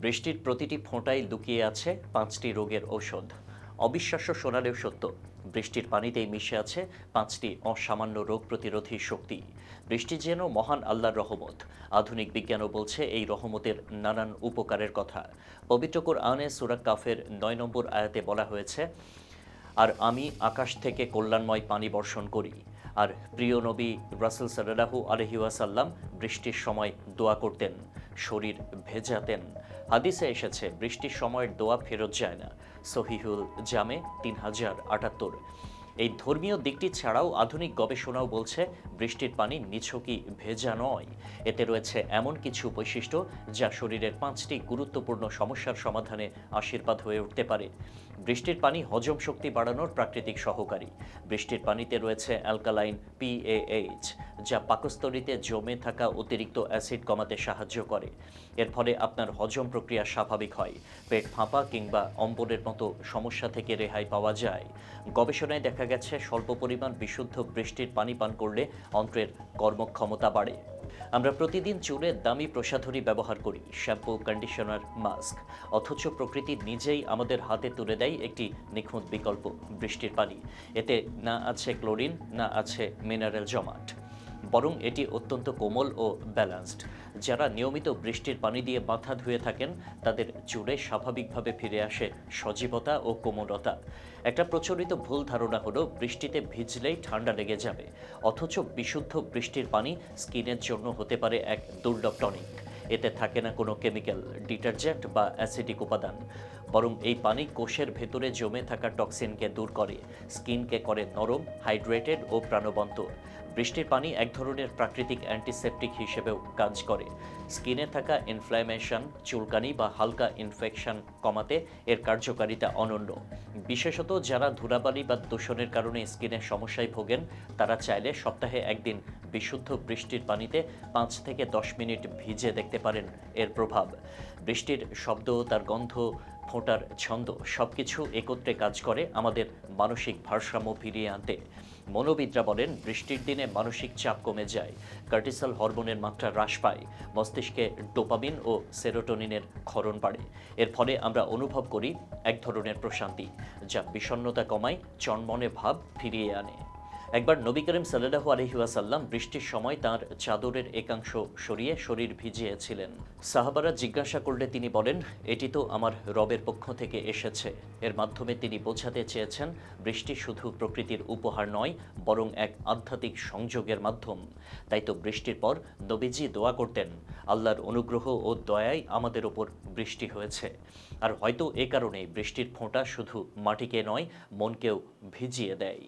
বৃষ্টির প্রতিটি ফোঁটায় লুকিয়ে আছে 5টি রোগের ঔষধ। অবিশ্বাস্য শোনালেও সত্য, বৃষ্টির পানিতেই মিশে আছে 5টি অসামান্য রোগ প্রতিরোধী শক্তি। বৃষ্টি যেন মহান আল্লাহর রহমত। আধুনিক বিজ্ঞানও বলছে এই রহমতের নানান উপকারের কথা। পবিত্র কোরআনে সূরা কাফের 9 নম্বর আয়াতে বলা হয়েছে, আর আমি আকাশ থেকে কল্যাণময় পানি বর্ষণ করি। আর প্রিয় নবী রাসূল সাল্লাল্লাহু আলাইহি ওয়াসাল্লাম বৃষ্টির সময় দোয়া করতেন, শরীর ভেজাতেন। হাদিসে এসেছে বৃষ্টির সময়ের দোয়া ফেরত যায় না। সহিহুল জামে 3078। এই ধর্মীয় দিকটি ছাড়াও আধুনিক গবেষণাও বলছে বৃষ্টির পানি নিছকই ভেজা নয়, এতে রয়েছে এমন কিছু বৈশিষ্ট্য যা শরীরের 5টি গুরুত্বপূর্ণ সমস্যার সমাধানে আশীর্বাদ হয়ে উঠতে পারে। বৃষ্টির পানি হজম শক্তি বাড়ানোর প্রাকৃতিক সহকারী। বৃষ্টির পানিতে রয়েছে অ্যালকালাইন PAH, যা পাকস্থলীতে জমে থাকা অতিরিক্ত অ্যাসিড কমাতে সাহায্য করে। এর ফলে আপনার হজম প্রক্রিয়া স্বাভাবিক হয়, পেট ফাঁপা কিংবা অম্বলের মতো সমস্যা থেকে রেহাই পাওয়া যায়। গবেষণায় দেখা গেছে স্বল্প পরিমাণ বিশুদ্ধ বৃষ্টির পানি পান করলে অন্ত্রের কর্মক্ষমতা বাড়ে। আমরা প্রতিদিন চুলে দামি প্রসাধনী ব্যবহার করি, শ্যাম্পু, কন্ডিশনার, মাস্ক, অথচ প্রকৃতি নিজেই আমাদের হাতে তুলে দেয় একটি নিখুঁত বিকল্প, বৃষ্টির পানি। এতে না আছে ক্লোরিন, না আছে মিনারেল জমাট, বরং এটি অত্যন্ত কোমল ও ব্যালেন্সড। যারা নিয়মিত বৃষ্টির পানি দিয়ে মাথা ধুয়ে থাকেন তাদের চুলে স্বাভাবিকভাবে ফিরে আসে সজীবতা ও কোমলতা। একটা প্রচলিত ভুল ধারণা হলো বৃষ্টিতে ভিজলেই ঠান্ডা লেগে যাবে, অথচ বিশুদ্ধ বৃষ্টির পানি স্কিনের জন্য হতে পারে এক দুর্লভ টনিক। এতে থাকে না কোনো কেমিক্যাল, ডিটারজেন্ট বা অ্যাসিডিক উপাদান, বরং এই পানি কোষের ভেতরে জমে থাকা টক্সিনকে দূর করে, স্কিনকে করে নরম, হাইড্রেটেড ও প্রাণবন্ত। বৃষ্টির পানি এক ধরনের প্রাকৃতিক অ্যান্টিসেপটিক হিসেবেও কাজ করে। স্কিনে থাকা ইনফ্ল্যামেশন, চুলকানি বা হালকা ইনফেকশন কমাতে এর কার্যকারিতা অনন্য। বিশেষত যারা ধুলাবালি বা দূষণের কারণে স্কিনের সমস্যায় ভোগেন, তারা চাইলে সপ্তাহে একদিন বিশুদ্ধ বৃষ্টির পানিতে 5 থেকে 10 মিনিট ভিজে দেখতে পারেন এর প্রভাব। বৃষ্টির শব্দ, তার গন্ধ, ফোঁটার ছন্দ সবকিছু একত্রে কাজ করে আমাদের মানসিক ভারসাম্য ফিরিয়ে আনতে। মনোবিদরা বলেন বৃষ্টির দিনে মানসিক চাপ কমে যায়, কর্টিসল হরমোনের মাত্রা হ্রাস পায়, মস্তিষ্কে ডোপামিন ও সেরোটোনিনের ক্ষরণ বাড়ে। এর ফলে আমরা অনুভব করি এক ধরনের প্রশান্তি, যা বিষণ্ণতা কমায়, চনমনে ভাব ফিরিয়ে আনে। একবার নবী করিম সাল্লাল্লাহু আলাইহি ওয়াসাল্লাম বৃষ্টির সময় তাঁর চাদরের একাংশ সরিয়ে শরীর ভিজিয়েছিলেন। সাহাবারা জিজ্ঞাসা করলে তিনি বলেন, এটি তো আমার রবের পক্ষ থেকে এসেছে। এর মাধ্যমে তিনি বোঝাতে চেয়েছেন বৃষ্টি শুধু প্রকৃতির উপহার নয়, বরং এক আধ্যাত্মিক সংযোগের মাধ্যম। তাই তো বৃষ্টির পর নবীজি দোয়া করতেন, আল্লাহর অনুগ্রহ ও দয়ায় আমাদের ওপর বৃষ্টি হয়েছে। আর হয়তো এ কারণেই বৃষ্টির ফোঁটা শুধু মাটিকে নয়, মনকেও ভিজিয়ে দেয়।